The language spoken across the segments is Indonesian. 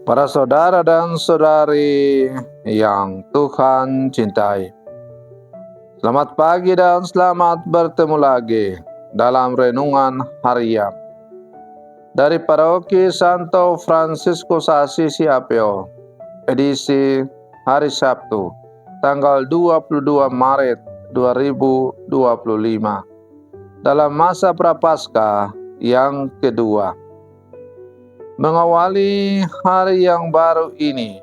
Para saudara dan saudari yang Tuhan cintai, selamat pagi dan selamat bertemu lagi dalam renungan harian dari Paroki Santo Fransiskus Assisi Apio, edisi hari Sabtu, tanggal 22 Maret 2025, dalam masa Prapaskah yang kedua. Mengawali hari yang baru ini,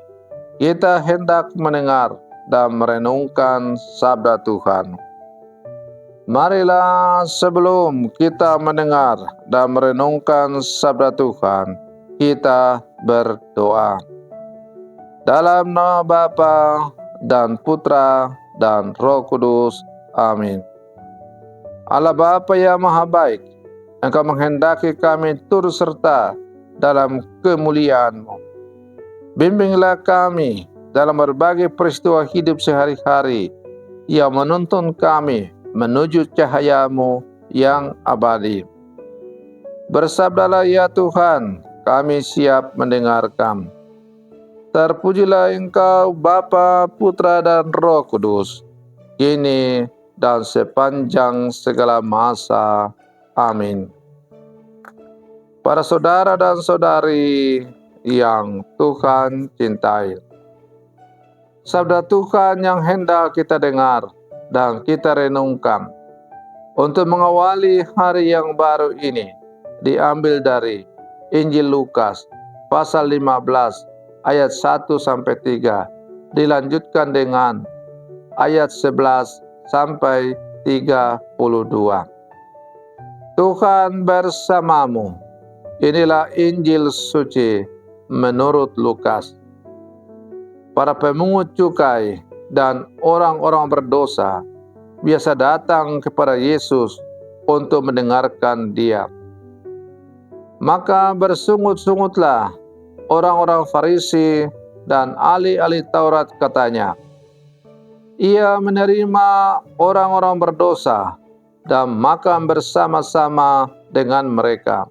kita hendak mendengar dan merenungkan sabda Tuhan. Marilah sebelum kita mendengar dan merenungkan sabda Tuhan, kita berdoa. Dalam nama Bapa dan Putra dan Roh Kudus. Amin. Allah Bapa yang Maha Baik, Engkau menghendaki kami turut serta dalam kemuliaan-Mu. Bimbinglah kami dalam berbagai peristiwa hidup sehari-hari yang menuntun kami menuju cahaya-Mu yang abadi. Bersabdalah ya Tuhan, kami siap mendengarkan. Terpujilah Engkau Bapa, Putra dan Roh Kudus, kini dan sepanjang segala masa. Amin. Para saudara dan saudari yang Tuhan cintai, sabda Tuhan yang hendak kita dengar dan kita renungkan untuk mengawali hari yang baru ini diambil dari Injil Lukas pasal 15 ayat 1-3, dilanjutkan dengan ayat 11 sampai 32. Tuhan bersamamu. Inilah Injil suci menurut Lukas. Para pemungut cukai dan orang-orang berdosa biasa datang kepada Yesus untuk mendengarkan Dia. Maka bersungut-sungutlah orang-orang Farisi dan ahli-ahli Taurat katanya, Ia menerima orang-orang berdosa dan makan bersama-sama dengan mereka.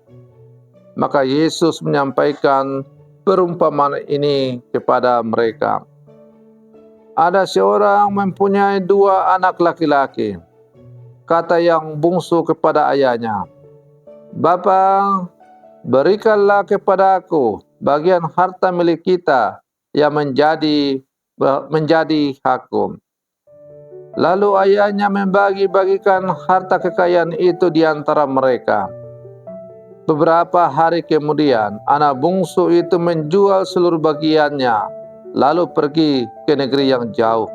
Maka Yesus menyampaikan perumpamaan ini kepada mereka. Ada seorang mempunyai 2 anak laki-laki. Kata yang bungsu kepada ayahnya, Bapa, berikanlah kepada aku bagian harta milik kita yang menjadi hakku. Lalu ayahnya membagi-bagikan harta kekayaan itu di antara mereka. Beberapa hari kemudian, anak bungsu itu menjual seluruh bagiannya, lalu pergi ke negeri yang jauh.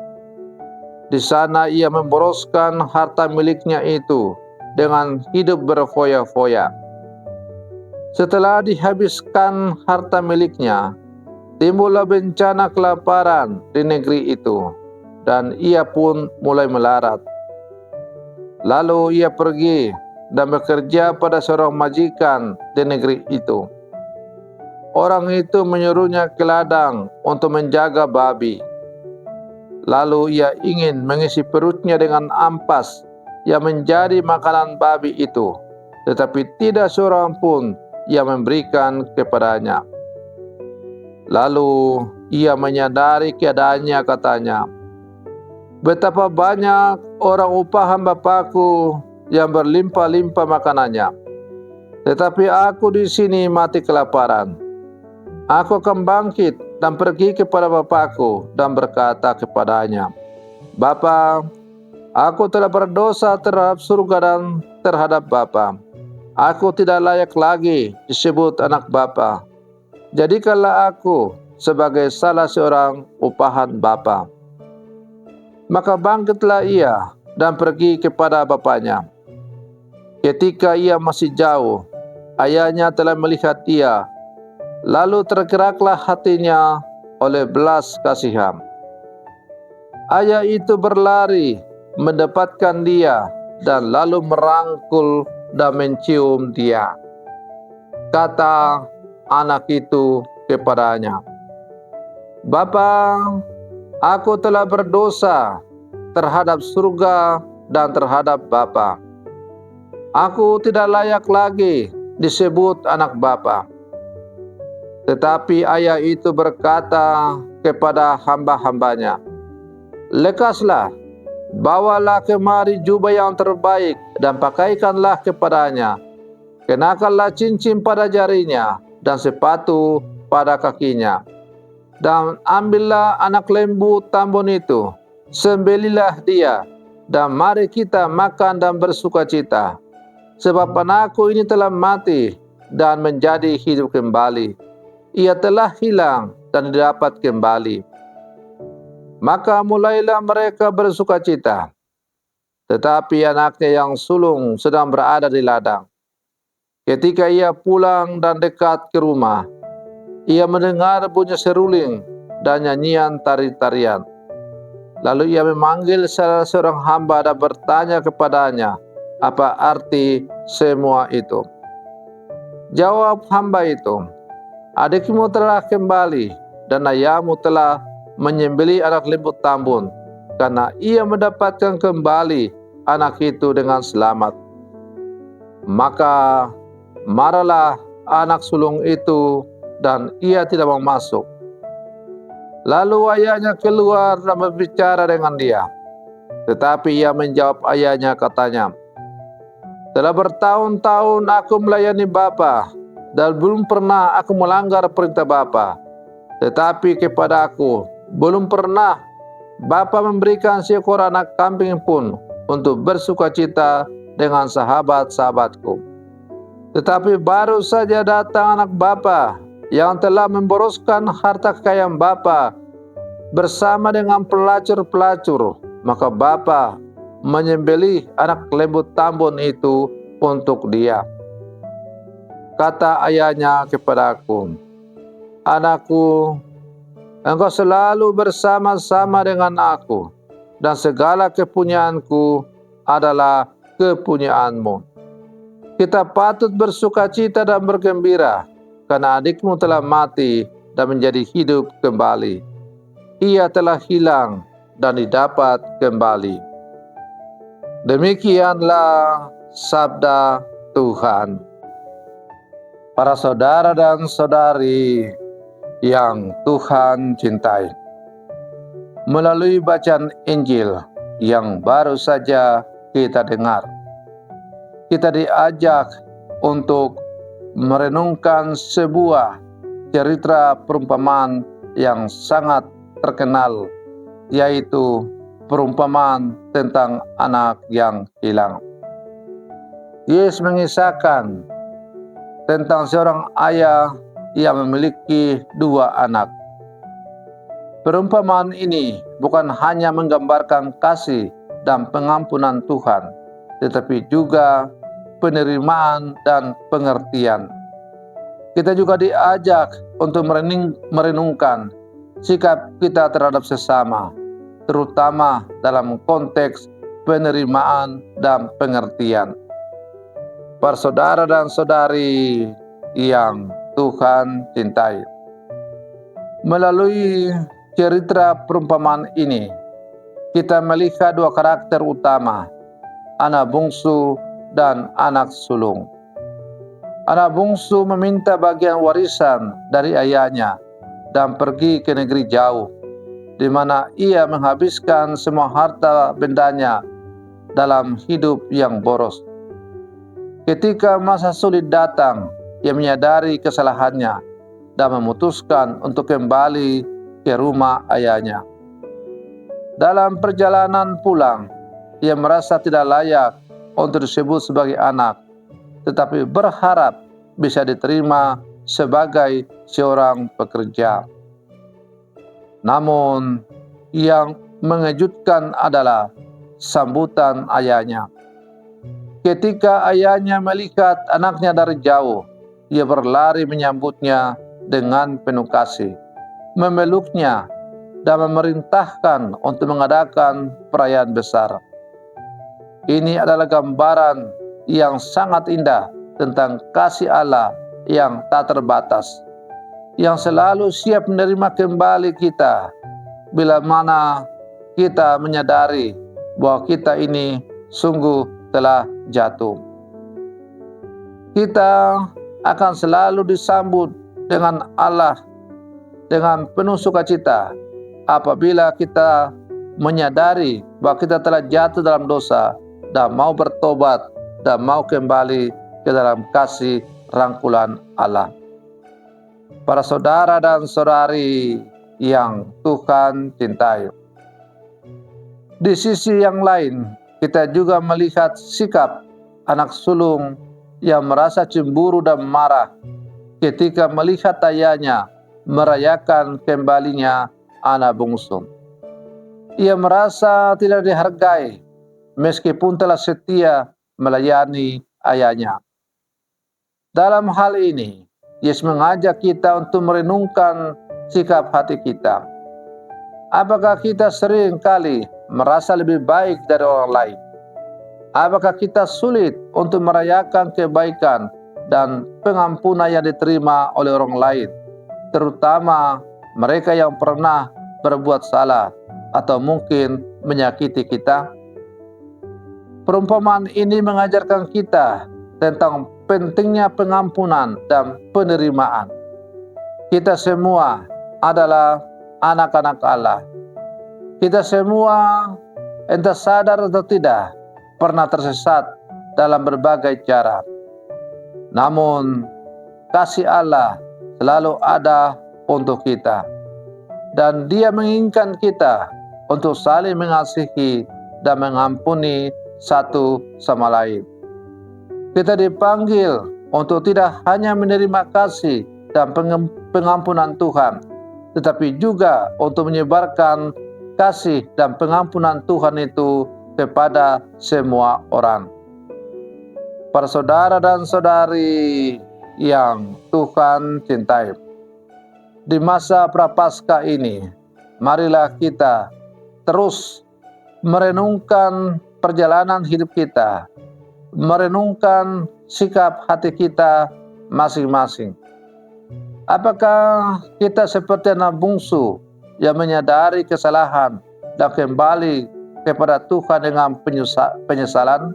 Di sana ia memboroskan harta miliknya itu dengan hidup berfoya-foya. Setelah dihabiskan harta miliknya, timbullah bencana kelaparan di negeri itu, dan ia pun mulai melarat. Lalu ia pergi dan bekerja pada seorang majikan di negeri itu. Orang itu menyuruhnya ke ladang untuk menjaga babi. Lalu ia ingin mengisi perutnya dengan ampas yang menjadi makanan babi itu, tetapi tidak seorang pun yang memberikan kepadanya. Lalu ia menyadari keadaannya, katanya, betapa banyak orang upahan Bapakku yang berlimpah-limpah makanannya, tetapi aku di sini mati kelaparan. Aku akan bangkit dan pergi kepada Bapakku dan berkata kepadanya, Bapa, aku telah berdosa terhadap surga dan terhadap Bapa. Aku tidak layak lagi disebut anak Bapa. Jadikanlah aku sebagai salah seorang upahan Bapa. Maka bangkitlah ia dan pergi kepada bapaknya. Ketika ia masih jauh, ayahnya telah melihat dia, lalu tergeraklah hatinya oleh belas kasihan. Ayah itu berlari mendapatkan dia dan lalu merangkul dan mencium dia. Kata anak itu kepadanya, Bapa, aku telah berdosa terhadap surga dan terhadap Bapa. Aku tidak layak lagi disebut anak Bapa. Tetapi ayah itu berkata kepada hamba-hambanya, lekaslah, bawalah kemari jubah yang terbaik dan pakaikanlah kepadanya. Kenakanlah cincin pada jarinya dan sepatu pada kakinya. Dan ambillah anak lembu tambun itu, sembelilah dia, dan mari kita makan dan bersukacita. Sebab anakku ini telah mati dan menjadi hidup kembali. Ia telah hilang dan didapat kembali. Maka mulailah mereka bersukacita. Tetapi anaknya yang sulung sedang berada di ladang. Ketika ia pulang dan dekat ke rumah, ia mendengar bunyi seruling dan nyanyian tari-tarian. Lalu ia memanggil salah seorang hamba dan bertanya kepadanya, apa arti semua itu? Jawab hamba itu, adikmu telah kembali dan ayahmu telah menyembelih anak lembu tambun, karena ia mendapatkan kembali anak itu dengan selamat. Maka marahlah anak sulung itu dan ia tidak mau masuk. Lalu ayahnya keluar dan berbicara dengan dia. Tetapi ia menjawab ayahnya, katanya, telah bertahun-tahun aku melayani Bapa dan belum pernah aku melanggar perintah Bapa. Tetapi kepada aku belum pernah Bapa memberikan seekor anak kambing pun untuk bersukacita dengan sahabat-sahabatku. Tetapi baru saja datang anak Bapa yang telah memboroskan harta kekayaan Bapa bersama dengan pelacur-pelacur, maka Bapa menyembelih anak lembu tambun itu untuk dia. Kata ayahnya kepadaku, anakku, engkau selalu bersama-sama dengan aku, dan segala kepunyaanku adalah kepunyaanmu. Kita patut bersukacita dan bergembira, karena adikmu telah mati dan menjadi hidup kembali. Ia telah hilang dan didapat kembali. Demikianlah sabda Tuhan. Para saudara dan saudari yang Tuhan cintai, melalui bacaan Injil yang baru saja kita dengar, kita diajak untuk merenungkan sebuah cerita perumpamaan yang sangat terkenal, yaitu perumpamaan tentang anak yang hilang. Yesus mengisahkan tentang seorang ayah yang memiliki dua anak. Perumpamaan ini bukan hanya menggambarkan kasih dan pengampunan Tuhan, tetapi juga penerimaan dan pengertian. Kita juga diajak untuk merenungkan sikap kita terhadap sesama, terutama dalam konteks penerimaan dan pengertian. Para saudara dan saudari yang Tuhan cintai, melalui cerita perumpamaan ini, kita melihat dua karakter utama, anak bungsu dan anak sulung. Anak bungsu meminta bagian warisan dari ayahnya dan pergi ke negeri jauh, di mana ia menghabiskan semua harta bendanya dalam hidup yang boros. Ketika masa sulit datang, ia menyadari kesalahannya dan memutuskan untuk kembali ke rumah ayahnya. Dalam perjalanan pulang, ia merasa tidak layak untuk disebut sebagai anak, tetapi berharap bisa diterima sebagai seorang pekerja. Namun, yang mengejutkan adalah sambutan ayahnya. Ketika ayahnya melihat anaknya dari jauh, ia berlari menyambutnya dengan penuh kasih, memeluknya, dan memerintahkan untuk mengadakan perayaan besar. Ini adalah gambaran yang sangat indah tentang kasih Allah yang tak terbatas, yang selalu siap menerima kembali kita bila mana kita menyadari bahwa kita ini sungguh telah jatuh. Kita akan selalu disambut dengan Allah dengan penuh sukacita apabila kita menyadari bahwa kita telah jatuh dalam dosa dan mau bertobat dan mau kembali ke dalam kasih rangkulan Allah. Para saudara dan saudari yang Tuhan cintai, di sisi yang lain kita juga melihat sikap anak sulung yang merasa cemburu dan marah ketika melihat ayahnya merayakan kembalinya anak bungsu. Ia merasa tidak dihargai meskipun telah setia melayani ayahnya. Dalam hal ini, Yesus mengajak kita untuk merenungkan sikap hati kita. Apakah kita sering kali merasa lebih baik dari orang lain? Apakah kita sulit untuk merayakan kebaikan dan pengampunan yang diterima oleh orang lain, terutama mereka yang pernah berbuat salah atau mungkin menyakiti kita? Perumpamaan ini mengajarkan kita tentang pentingnya pengampunan dan penerimaan. Kita semua adalah anak-anak Allah. Kita semua, entah sadar atau tidak, pernah tersesat dalam berbagai cara. Namun, kasih Allah selalu ada untuk kita. Dan Dia menginginkan kita untuk saling mengasihi dan mengampuni satu sama lain. Kita dipanggil untuk tidak hanya menerima kasih dan pengampunan Tuhan, tetapi juga untuk menyebarkan kasih dan pengampunan Tuhan itu kepada semua orang. Para saudara dan saudari yang Tuhan cintai, di masa Prapaskah ini, marilah kita terus merenungkan perjalanan hidup kita, merenungkan sikap hati kita masing-masing. Apakah kita seperti anak bungsu yang menyadari kesalahan dan kembali kepada Tuhan dengan penyesalan?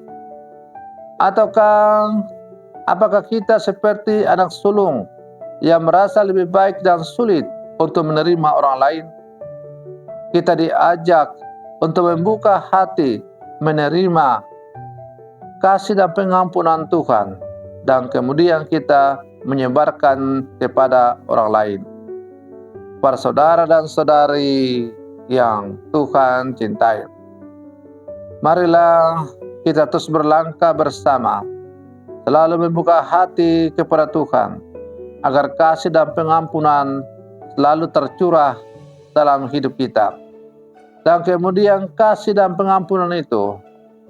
Ataukah apakah kita seperti anak sulung yang merasa lebih baik dan sulit untuk menerima orang lain? Kita diajak untuk membuka hati, menerima kasih dan pengampunan Tuhan, dan kemudian kita menyebarkan kepada orang lain. Para saudara dan saudari yang Tuhan cintai, marilah kita terus berlangkah bersama, selalu membuka hati kepada Tuhan, agar kasih dan pengampunan selalu tercurah dalam hidup kita. Dan kemudian kasih dan pengampunan itu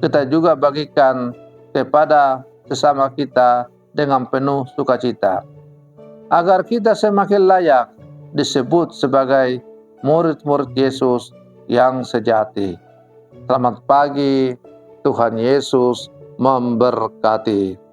kita juga bagikan kepada sesama kita dengan penuh sukacita, agar kita semakin layak disebut sebagai murid-murid Yesus yang sejati. Selamat pagi, Tuhan Yesus memberkati.